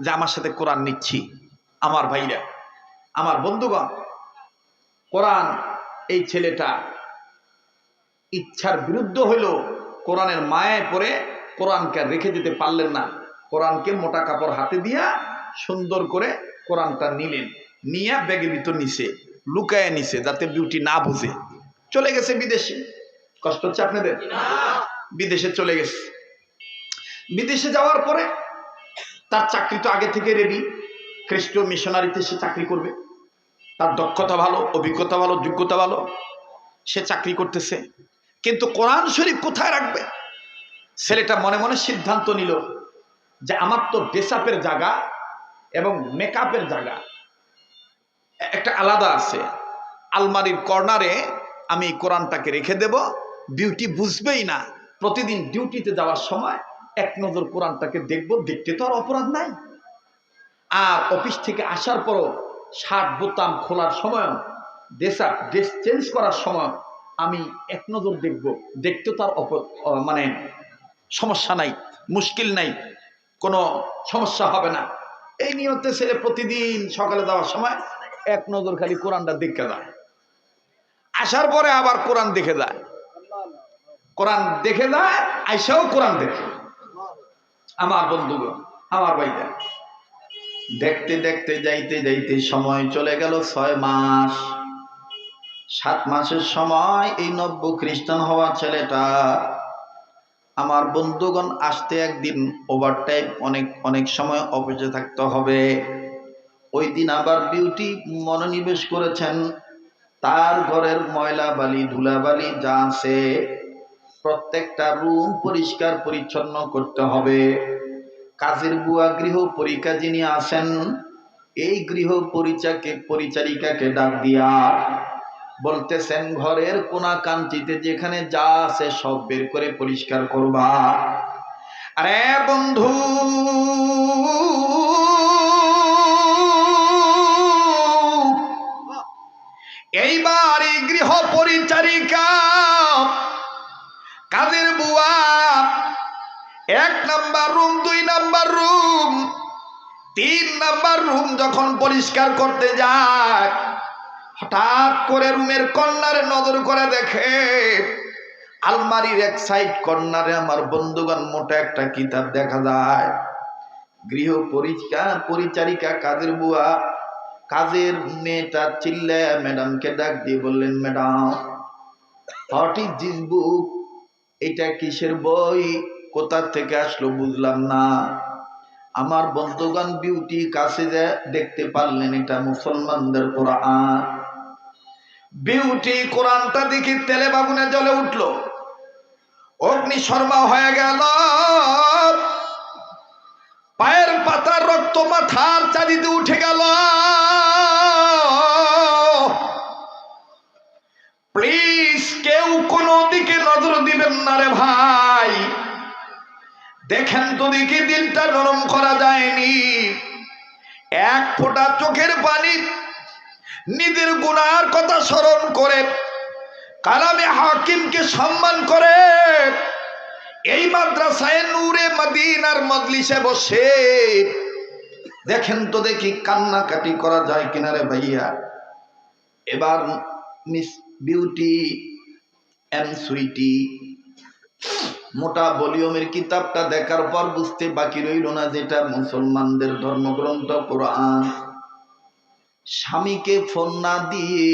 Speaker 1: যে আমার সাথে কোরআন নিচ্ছি। আমার ভাইরা, আমার বন্ধুগণ, কোরআন, এই ছেলেটা ইচ্ছার বিরুদ্ধ হইল, কোরআনের মায়ায় পড়ে কোরআনকে রেখে দিতে পারলেন না। কোরআনকে মোটা কাপড় হাতে দিয়া সুন্দর করে কোরআনটা নিলেন, নিয়ে ব্যাগের ভিতর নিছে, লুকায় নিছে যাতে বিউটি না বুঝে। চলে গেছে বিদেশে। কষ্ট হচ্ছে আপনাদের? বিদেশে চলে গেছে। বিদেশে যাওয়ার পরে তার চাকরি তো আগে থেকে রেডি, খ্রিস্টীয় মিশনারিতে সে চাকরি করবে, তার দক্ষতা ভালো, অভিজ্ঞতা ভালো, যোগ্যতা ভালো, সে চাকরি করতেছে। কিন্তু কোরআন শরীফ কোথায় রাখবে? ছেলেটা মনে মনে সিদ্ধান্ত নিল যে আমার তো ড্রেসআপের জায়গা এবং মেকআপের জায়গা একটা আলাদা আছে, আলমারির কর্নারে আমি কোরআনটাকে রেখে দেব, বিউটি বুঝবেই না। প্রতিদিন ডিউটিতে যাওয়ার সময় এক নজর কোরআনটাকে দেখব, দেখতে তো আর অপরাধ নাই। আর অফিস থেকে আসার পরও শার্ট বোতাম খোলার সময়, ড্রেস চেঞ্জ করার সময় আমি এক নজর দেখব, দেখতে তো আর মানে সমস্যা নাই, মুশকিল নাই, কোনো সমস্যা হবে না। এই নিয়তে ছেলে প্রতিদিন সকালে যাওয়ার সময় এক নজর খালি কোরআনটা দেখে যায়, আসার পরে আবার কোরআন দেখে যায়, কোরআন দেখে যায়, আইসাও কোরআন দেখে। আমার বন্ধুগণ, আমার ভাইরা, দেখতে দেখতে যাইতে যাইতে সময় চলে গেল 6 মাস। 7 মাসের সময় এই নব্য খ্রিস্টান হওয়া ছেলেটা, আমার বন্ধুগণ, আসতে একদিন ওভারটাইম অনেক অনেক সময় অফিসে থাকতে হবে। ওই দিন আবার বিউটি মনোনিবেশ করেছেন তার ঘরের ময়লা বালি ধুলাবালি যা আছে প্রত্যেকটা রুম পরিষ্কার পরিচ্ছন্ন করতে হবে। কাজের বুয়া গৃহ পরিকা যিনি আছেন, এই গৃহ পরিচারিকাকে ডাক দিয়া বলতেছেন, ঘরের কোনা কাঞ্চিতে যেখানে যা আছে সব বের করে পরিষ্কার করবা। আরে বন্ধু, এইবার এই গৃহ পরিচারিকা কাজের বুয়া 1 number room, 2 number room, 3 number room যখন পরিষ্কার করতে যায়, হঠাৎ করে রুমের কর্নারে নজর করে দেখে আলমারির এক সাইড কর্নারে আমার বন্ধুগণ মোটা একটা কিতাব দেখা যায়। গৃহ পরিচারিকা কাজের বুয়া কাজের মেয়েটা চিল্লায় ম্যাডামকে ডাক দিয়ে বললেন, madam, what is this book? এটা কিসের বই? কোথা থেকে আসলো বুঝলাম না। আমার বন্ধুগণ বিউটি কাছে যে দেখতে পারলেন এটা মুসলমানদের কোরআন। বিউটি কোরআনটা দেখি তেলে বাগুনে জ্বলে উঠলো, অগ্নিশর্মা হয়ে গেল, পায়ের পাতার রক্ত মাথার চারিতে উঠে গেল। প্লিজ কেউ কোনো দিকে নজর দিবেন না রে ভাই, দেখেন তো দেখি দিলটা নরম করা যায়নি। এক ফোঁটা চোখের পানি নিজের গুনার কথা স্মরণ করে, কালামে হাকিমকে সম্মান করে এই মাদ্রাসায় নূরে মদিনার মজলিসে বসে দেখেন তো দেখি কান্নাকাটি করা যায় কিনা রে ভাইয়া। এবার মিস বিউটি এন্ড সুইটি মোটা ভলিউমের কিতাবটা দেখার পর বুঝতে বাকি রইল না যেটা মুসলমানদের ধর্মগ্রন্থ কোরআন। স্বামীকে ফোন না দিয়ে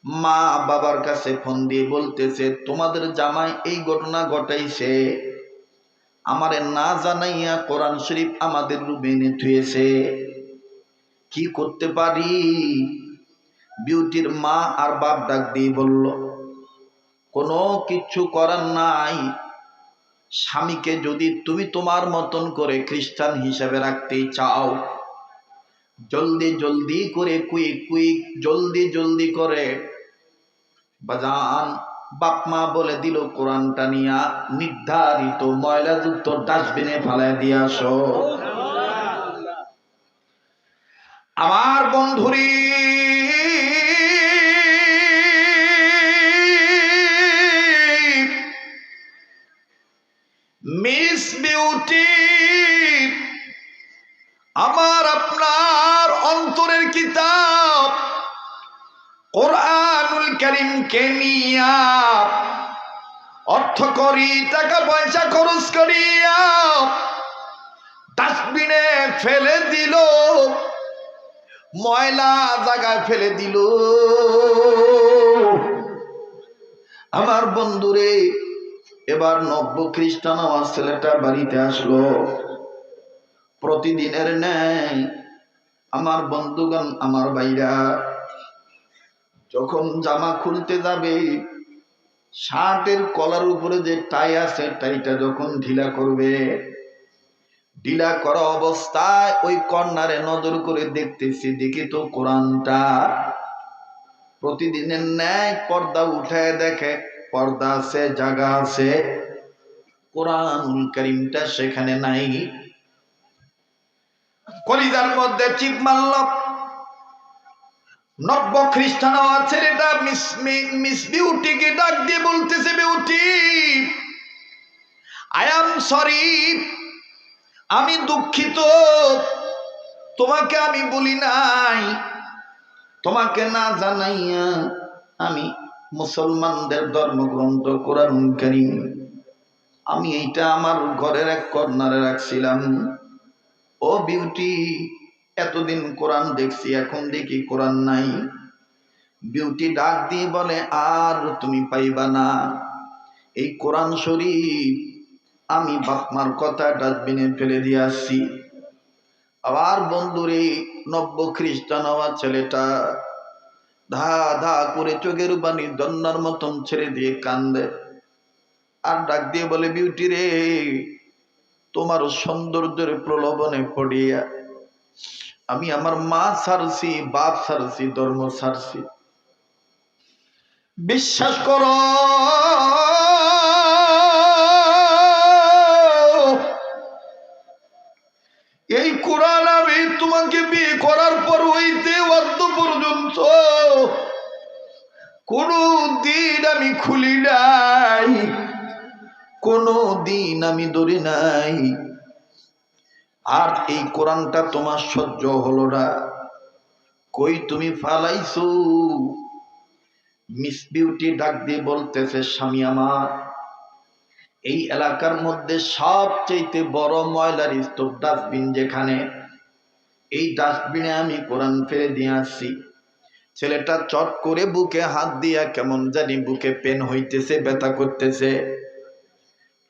Speaker 1: মা বাবার কাছে ফোন দিয়ে বলতেছে, তোমাদের জামাই এই ঘটনা ঘটাইছে, আমারে না জানাইয়া কোরআন শরীফ আমাদের রুমে এনে থুয়েছে, কি করতে পারি? বিউটির মা আর বাপ ডাক দিয়ে বলল, কোনো কিছু করার নাই। স্বামীকে যদি তুমি তোমার মতন করে খ্রিস্টান হিসেবে রাখতে চাও, জলদি জলদি করে কুইক জলদি জলদি করে বাজান বাপ মা বলে দিল কোরআনটা নিয়া নির্ধারিত ময়লাযুক্ত ডাস্টবিনে ফেলায় দিয়ে আসো। আমার বন্ধুরি, মিস বিউটি আমার আপনার অন্তরের কিতাব কোরআনুল কারীমকে নিয়া অর্থ করি, টাকা পয়সা খরচ করিয়া ডাস্টবিনে ফেলে দিল, ময়লা জায়গায় ফেলে দিল। আমার বন্ধুরে, এবার নব্য খ্রিস্টান আমার ছেলেটা বাড়িতে আসলো। প্রতিদিনের ন্যায় আমার বন্ধুগণ, আমার ভাইরা, যখন জামা খুলতে যাবে, শার্টের কলার উপরে যে টাই আছে টাইটা যখন ঢিলা করবে, ঢিলা করা অবস্থায় ওই কর্নারে নজর করে দেখতেছি, দেখি তো কোরআনটা প্রতিদিনের ন্যায় পর্দা উঠায় দেখে পর্দা আছে, জায়গা আছে, কোরআনুল কারীমটা সেখানে নাই। কলিজার মধ্যে চিপ মারল। নব্য খ্রিস্টান ছেলেটা মিস বিউটিকে ডাক দিয়ে বলতেছে, বিউটি, আই এম সরি, আমি দুঃখিত, তোমাকে আমি বলি নাই, তোমাকে না জানাইয়া আমি মুসলমানদের ধর্মগ্রন্থ কোরআনুল কারীম আমি এইটা আমার ঘরের এক কর্নারে রাখছিলাম। ও বিউটি, এতদিন কোরআন দেখছি, এখন দেখি কোরআন নাই। বিউটি ডাক দিয়ে বলে, আর তুমি পাইবা না এই কোরআন শরীফ। আমি বাপমার কথা ডাস্টবিনে ফেলে দিয়ে আসছি। আবার বন্ধুরে, নব্য খ্রিস্টান হওয়া ছেলেটা ধা ধা করে চোখের বাণী দন্নার মতন ছেড়ে দিয়ে কান্দে আর ডাক দিয়ে বলে, বিউটি রে, তোমার সৌন্দর্যের প্রলোভনে পড়িয়া আমি আমার মা ছাড়ছি, বাপ ছাড়ছি, ধর্ম ছাড়ছি। বিশ্বাস করো, এই কোরআন আমি তোমাকে বিয়ে করার পর হইতে অর্ধ পর্যন্ত কোনো দিন আমি খুলি নাই, কোনো দিন আমি ধরি নাই। আর এই কোরআনটা তোমার সহ্য হলো না, কই তুমি ফালাইছো? মিস বিউটি ডাক দিয়ে বলতেছে, স্বামী আমার, এই এলাকার মধ্যে সবচেয়ে বড় ময়লার স্তূপ ডাস্টবিন যেখানে, এই ডাস্টবিনে আমি কোরআন ফেলে দিয়ে আসছি। ছেলেটা চট করে বুকে হাত দিয়া কেমন জানি বুকে পেন হইতেছে, ব্যথা করতেছে,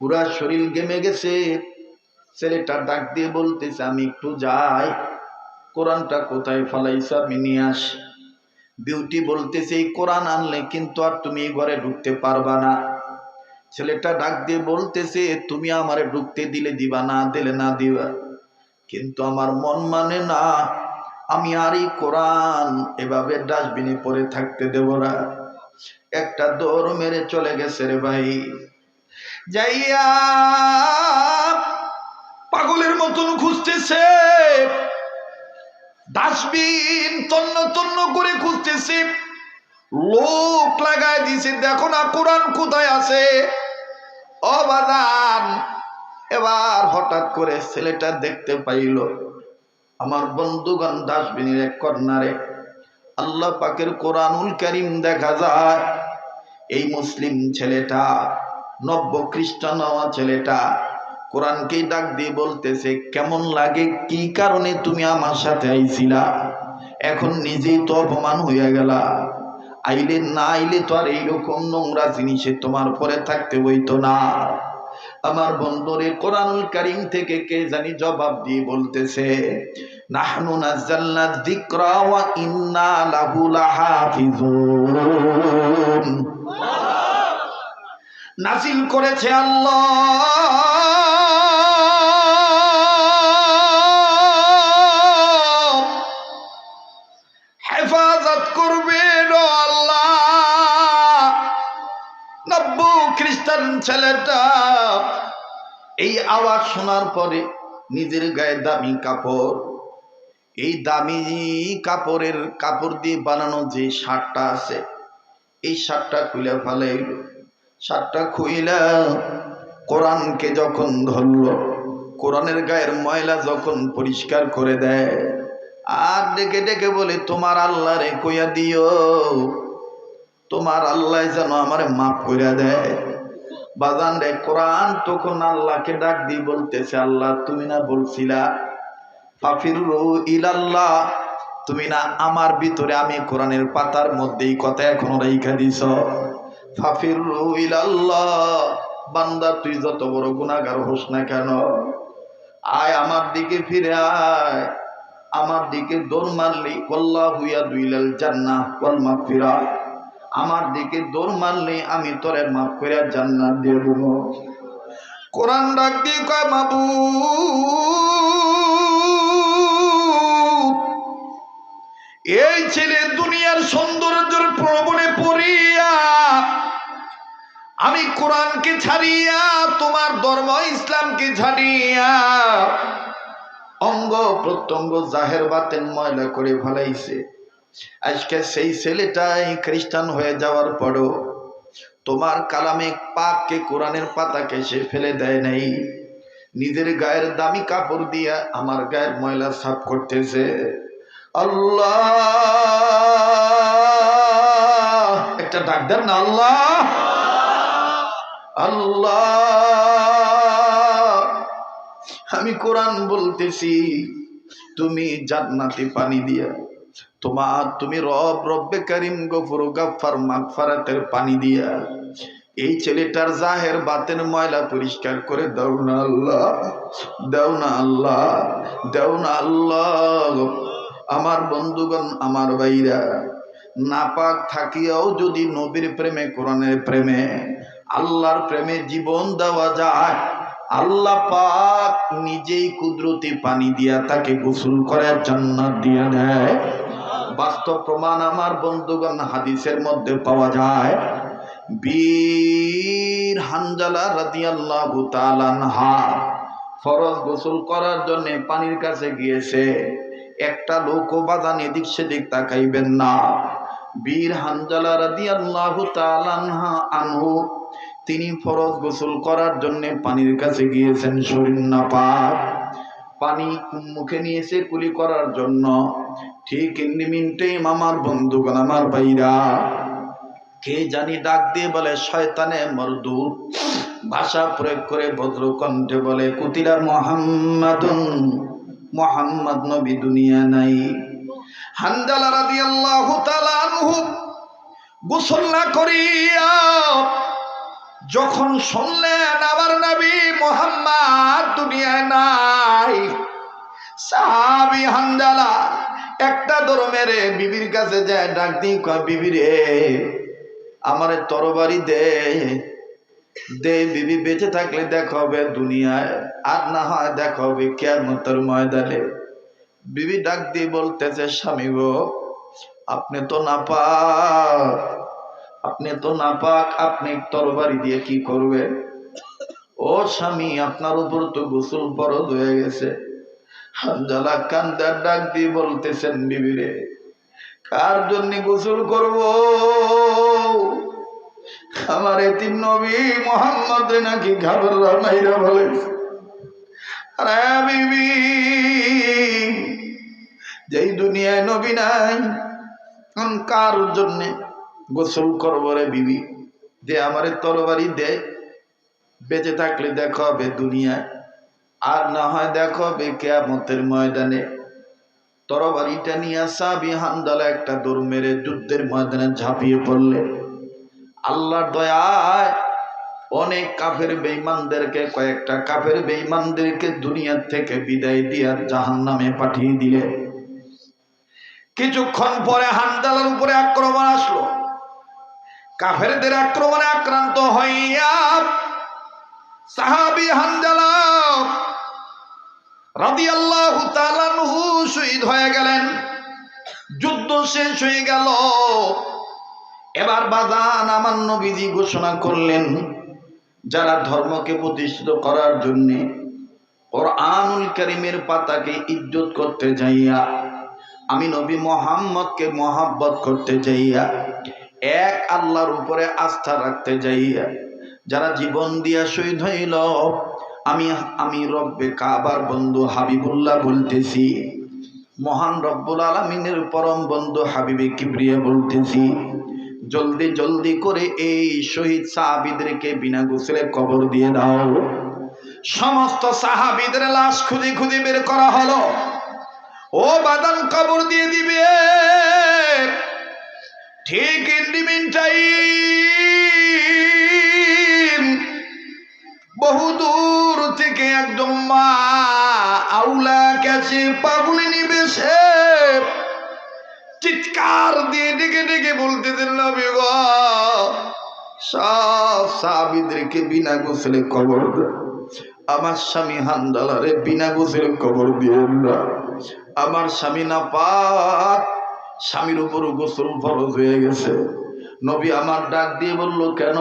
Speaker 1: পুরা শরীর ঘেমে গেছে। ছেলেটা ডাক দিয়ে বলতেছে, আমি একটু যাই, কোরআনটা কোথায় ফেলাইছ আমি নিয়ে আসি। বিউটি বলতেছে, এই কোরআন আনলে কিন্তু আর তুমি এই ঘরে ঢুকতে পারবা না। ছেলেটা ডাক দিয়ে বলতেছে, তুমি আমারে ঢুকতে দিলে দিবা, না দিলে না দিবা, কিন্তু আমার মন মানে না, আমি আর এই কোরআন এভাবে ডাস্টবিনে পড়ে থাকতে দেব না। একটা দৌড় মেরে চলে গেছে রে ভাই, যাইয়া পাগলের মতন খুঁজতেছে, ডাস্টবিন তন্ন তন্ন করে খুঁজতেছে, লোক লাগায় দিছে, দেখো না কোরআন কোথায় আছে। অবাদান এবার হঠাৎ করে ছেলেটা দেখতে পাইল, আমার বন্ধুগণ, ডাস্টবিনের এক কর্নারে আল্লাহ পাকের কোরআনুল কারীম দেখা যায়। এই মুসলিম ছেলেটা, নব্য খ্রিস্টান হওয়া ছেলেটা কোরআনকে ডাক দিয়ে বলতেছে, কেমন লাগে, কি কারণে তুমি আমার সাথে আইছিলা? এখন নিজেই তো অপমান হইয়া গেলা, আইলে না আইলে তো আর এইরকম নোংরা জিনিসে তোমার পরে থাকতে হইতো না। আমার বন্ধুরে, কোরআনুল কারীম থেকে কে জানি জবাব দিয়ে বলতেছে, নাহনু নাযালনা যিকরা ওয়া ইন্না লাহু লাহাফিজুন। নাজিল করেছে আল্লাহ, হেফাজত করবেন আল্লাহ। নব্য খ্রিস্টান ছেলেটা এই আওয়াজ শোনার পরে নিজের গায়ে দামি কাপড়, এই দামি কাপড় দিয়ে বানানো যে শার্টটা আছে, এই শার্টটা খুলে ফেলাইল। শার্টটা খুইলা কোরআনকে যখন ধরল, কোরআনের গায়ের ময়লা যখন পরিষ্কার করে দেয়, আর ডেকে ডেকে বলে, তোমার আল্লাহ রে কইয়া দিও, তোমার আল্লাহ যেন আমারে মাফ কইরা দেয়। বাজান রে, কোরআন তখন আল্লাহকে ডাক দিয়ে বলতেছে, আল্লাহ তুমি না বলছিলা ফাফিরু ইলাল্লাহ, তুমি না আমার ভিতরে, আমি কোরআনের পাতার মধ্যে এই কথা এখনো রাইখা দিছ, ফাফিরু ইলাল্লাহ, বান্দা তুই যত বড় গুনাহগার হোস না কেন, আয় আমার দিকে ফিরে আয়, আমার দিকে দৌড় মারলি, ওয়াল্লাহু ইয়াদুইলাল জান্নাহ ওয়াল মাগফিরাহ, আমার দিকে দৌড় মারলি আমি তোরে মাফ করে জান্নাত দিয়ে দেব। কোরআন ডাক দিয়ে কয়, মাবুদ, এই ছেলে দুনিয়ার সৌন্দর্যের প্রলোভনে পড়িয়া আমি কোরআনকে ছাড়িয়া, তোমার ধর্ম ইসলামকে ছাড়িয়া অঙ্গ প্রত্যঙ্গ জাহের বাতেন ময়লা করে ফেলাইছে। আজকে সেই ছেলেটাই খ্রিস্টান হয়ে যাওয়ার পরও তোমার কালামে পাককে, কোরআনের পাতাকে সে ফেলে দেয় নাই, নিজের গায়ের দামি কাপড় দিয়া আমার গায়ের ময়লা সাফ করতেছে। আল্লাহ, একটা ডাক দেন না, আল্লাহ আল্লাহ। আমি কোরআন বলতেছি, তুমি জান্নাতি পানি দিয়া, তুমি রব্বে কারিম গফুর গাফফার মাগফিরাতের পানি দিয়া এই ছেলেটার জাহের বাতের ময়লা পরিষ্কার করে দাও না আল্লাহ, দাও না আল্লাহ, দাও না আল্লাহ। আমার বন্ধুগণ, আমার ভাইরা, নাপাক থাকিয়াও যদি নবীর প্রেমে, কোরআনের প্রেমে, আল্লাহর প্রেমে জীবন দেওয়া যায়, আল্লাহ পাক নিজেই কুদরতি পানি দিয়া তাকে গোসল করে জান্নাত দিয়া দেয়। বাস্তব প্রমাণ আমার বন্ধুগণ হাদিসের মধ্যে পাওয়া যায়। বীর হানজালা রাদিয়াল্লাহু তাআলা আনহা ফরজ গোসল করার জন্য পানির কাছে গিয়েছে। একটা লোকও বাজান এদিক সেদিক তাকাইবেন না। বীর হানজালা রাদিয়াল্লাহু তাআলা আনহু তিনি ফরজ গোসল করার জন্য পানির কাছে গিয়েছেন, শরীর নাপাক, পানি মুখে নিয়েছে কুলি করার জন্য। ঠিক ইন মিনিটেই আমার বন্ধুগণ, আমার ভাইরা, কে জানি ডাক দিয়ে বলে শয়তানে মরদুদ, ভাষা প্রয়োগ করে ভদ্র কণ্ঠে বলে কুতিলা মুহাম্মাদুন, মুহাম্মদ নবী দুনিয়া নাই। হানজালা রাদিয়াল্লাহু তাআলা আনহু গোসল না করিয়া যখন শুনলেন আমার নবী মুহাম্মদ দুনিয়ায় নাই, সাহাবী হানজালা একটা দৌড় মেরে বিবির কাছে যায়, ডাক দিয়ে কয়, বিবি রে, আমারে তরবারি দে, দে বিবি, বেঁচে থাকলে দেখা হবে দুনিয়ায়, আর না হয় দেখা হবে কিয়ামতের ময়দানে। বিবি ডাক দিয়ে বলতেছে, স্বামী গো, আপনি তো নাপাক, আপনি তো নাপাক, আপনি তরবারি দিয়ে কি করবেন? ও স্বামী, আপনার উপর তো গোসল ফরজ হয়ে গেছে। হানজালা কান্দার ডাক দিয়ে বলতেছেন, বিবি রে, কার জন্য গোসল করব? আমার এতিম নবী মুহাম্মদ নাকি ঘাবড়া মাইরা বলে, আরে বিবি, যেই দুনিয়ায় নবী নাই, কার জন্য গোসল করব রে বিবি? দে আমারে তরবারি দে, বেঁচে থাকলে দেখা হবে দুনিয়ায়, আর না হয় দেখা হবে কিয়ামতের ময়দানে। তরবারিটা নিয়ে সাহাবী হানজালা একটা দৌড় মেরে যুদ্ধের ময়দানে ঝাঁপিয়ে পড়লে। আল্লাহর দয়ায় অনেক কাফের বেঈমানদেরকে, কয়েকটা কাফের বেঈমানদেরকে দুনিয়া থেকে বিদায় দিয়ে জাহান্নামে পাঠিয়ে দিলে। কিছুক্ষণ পরে হানজালার উপরে আক্রমণ আসলো। কাফেরদের আক্রমণে আক্রান্ত হইয়া সাহাবী হানজালা রাদিয়াল্লাহু তাআলা আনহু শহীদ হয়ে গেলেন। যুদ্ধ শেষ হয়ে গেল। এবার বাজান আমার নবীজি ঘোষণা করলেন, যারা ধর্মকে প্রতিষ্ঠিত করার জন্য কোরআনুল কারীমের পাতাকে ইজ্জত করতে যাইয়া, আমি নবী মুহাম্মদকে মহব্বত করতে যাইয়া, এক আল্লাহর উপরে আস্থা রাখতে যাইয়া যারা জীবন দিয়া শহীদ হইল, আমি রব্বে কাবার বন্ধু হাবিবুল্লাহ বলতেছি, মহান রব্বুল আলামিনের পরম বন্ধু হাবিবে কিবরিয়া বলতেছি, জলদি জলদি করে এই শহীদ সাহাবীদেরকে বিনা গোসলে কবর দিয়ে দাও। সমস্ত সাহাবীদের লাশ খুঁজে খুঁজে বের করা হলো। ও বাদান, কবর দিয়ে দিবে। ঠিক ইন টাইম বহু দূর থেকে একদম মা আউলা কাছে পাগলিনী বেশে চিৎকার দিয়ে ডেকে ডেকে বলতেছেন, নবী গো, সব সাহাবীদেরকে বিনা গোসলে কবর দাও। আমার স্বামী হানজালারে বিনা গোসলে কবর দিয়েন না। আমার স্বামী নাপাক, স্বামীর উপর গোসল ফরজ হয়ে গেছে। নবী আমার ডাক দিয়ে বলল, কেন?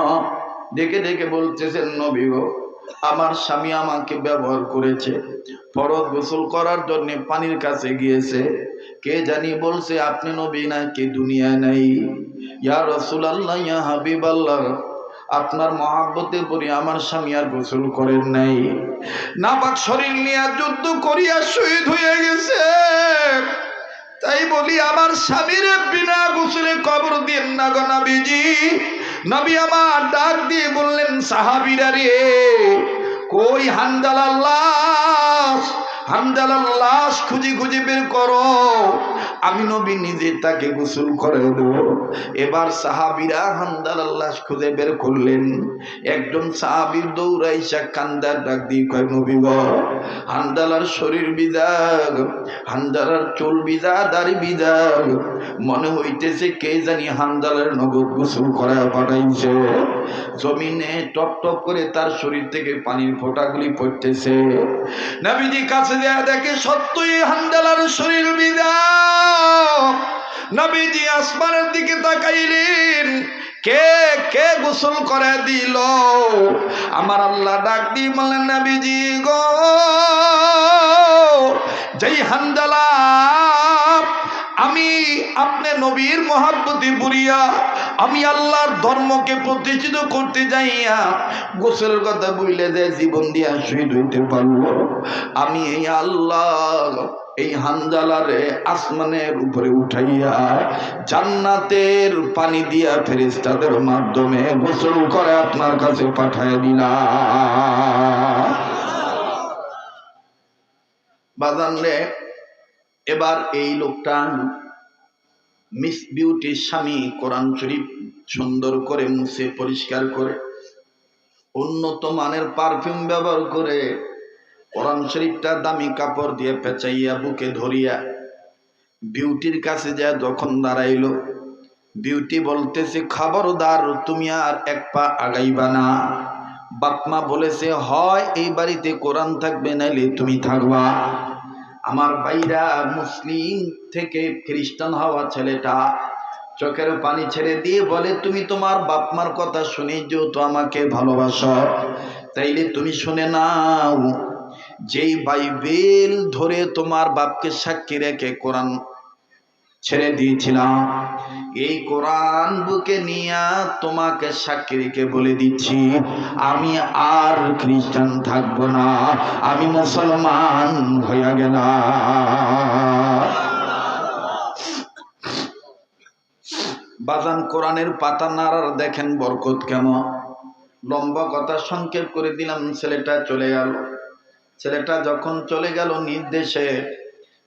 Speaker 1: ডেকে ডেকে বলতেছেন, নবী গো, আমার স্বামী আমাকে ব্যবহার করেছে, ফরজ গোসল করার জন্য পানির কাছে গিয়েছে, কে জানি বলছে আপনি নবী নাকি দুনিয়ায় নাই। ইয়া রাসূলুল্লাহ, ইয়া হাবিবাল্লাহ, আপনার মহাব্বতে পড়ে আমার স্বামী আর গোসল করেন নাই, নাপাক শরীর নিয়ে যুদ্ধ করিয়া শহীদ হয়ে গেছে। তাই বলি আমার স্বামীর বিনা গোসলে কবর দিন না গো নবীজি। নবী আমার ডাক দিয়ে বললেন, সাহাবীরা রে, কই হানজালার লাশ, হানজালার লাশ খুঁজে খুঁজে বের করো, আমি নবী নিজে তাকে গোসল করে দেব। এবার সাহাবীরা হানজালার লাশ খুঁজে বের করলেন। একজন সাহাবী দৌড়াইসা কান্দার ডাক দিয়ে কয়, নবী গো, হানজালার শরীর ভিজা, হানজালার চুল ভিজা, দাড়ি ভিজা, মনে হইতেছে কে জানি হানজালার নগদ গোসল করা পাঠাইছে। জমিনে টপ টপ করে তার শরীর থেকে পানির ফোঁটাগুলি পড়তেছে। নবীজি কাছে যায় দেখে সত্যই হানজালার শরীর ভিজা। নবীজি আসমানের দিকে তাকাইলেন, কে কে গোসল করে দিল? আমার আল্লাহ ডাক দিয়ে বললেন, নবীজি গো, যেই হানজালা আমি আপনি নবীর মহব্বতে বুড়িয়া আমি আল্লাহর ধর্মকে প্রতিষ্ঠিত করতে যাইয়া গোসলের কথা বইলে যে জীবন দিয়া শহীদ হইতে পারলো, আমি এই আল্লাহ এই হানজালারে আসমানের উপরে উঠাইয়া জান্নাতের পানি দিয়া ফেরেশতাদের মাধ্যমে গোসল করে আপনার কাছে পাঠাইয়া দিলাম। বাজান রে, এবার এই লোকটা মিস বিউটির স্বামী কোরআন শরীফ সুন্দর করে মুছে পরিষ্কার করে উন্নত মানের পারফিউম ব্যবহার করে কোরআন শরীফটা দামি কাপড় দিয়ে পেঁচাইয়া বুকে ধরিয়া বিউটির কাছে যা যখন দাঁড়াইলো, বিউটি বলতেছে, খবরদার তুমি আর এক পা আগাইবা না। বাপমা বলেছে, হয় এই বাড়িতে কোরআন থাকবে, নাইলে তুমি থাকবা। আমার ভাইরা, মুসলিম থেকে খ্রিস্টান হওয়া ছেলেটা চোখের পানি ছেড়ে দিয়ে বলে, তুমি তোমার বাপমার কথা শুনে যেহেতু আমাকে ভালোবাসো, তাইলে তুমি শুনে নাও, যেই বাইবেল ধরে তোমার বাপকে সাক্ষী রেখে কোরআন ছেড়ে দিয়েছিলাম, এই কোরআন বুকে নিয়ে তোমাকে সাক্ষী রেখে বলে দিচ্ছি, আমি আর খ্রিস্টান থাকবো না, আমি মুসলমান হয়ে গেলাম। বাজান, কোরআনের পাতা নাড়ার দেখেন বরকত কেমন। লম্বা কথা সংক্ষেপ করে দিলাম, ছেলেটা চলে গেল। ছেলেটা যখন চলে গেল নিজ দেশে,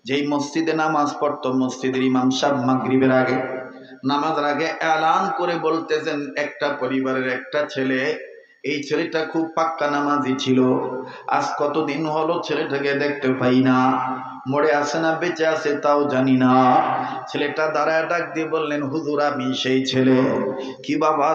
Speaker 1: যেই মসজিদে নামাজ পড়তো, মসজিদের ইমাম সাহেব মাগরিবের আগে নামাজের আগে এলান করে বলতেছেন, একটা পরিবারের একটা ছেলে, এই ছেলেটা খুব পাক্কা নামাজি ছিল, আজ কতদিন হলো ছেলেটাকে দেখতে পাই না, মরে আছে না বেঁচে আছে তাও জানি না। ছেলেটা দাঁড়ায় ডাক দিয়ে বললেন, হুজুর আমি সেই ছেলে। কি বাবা?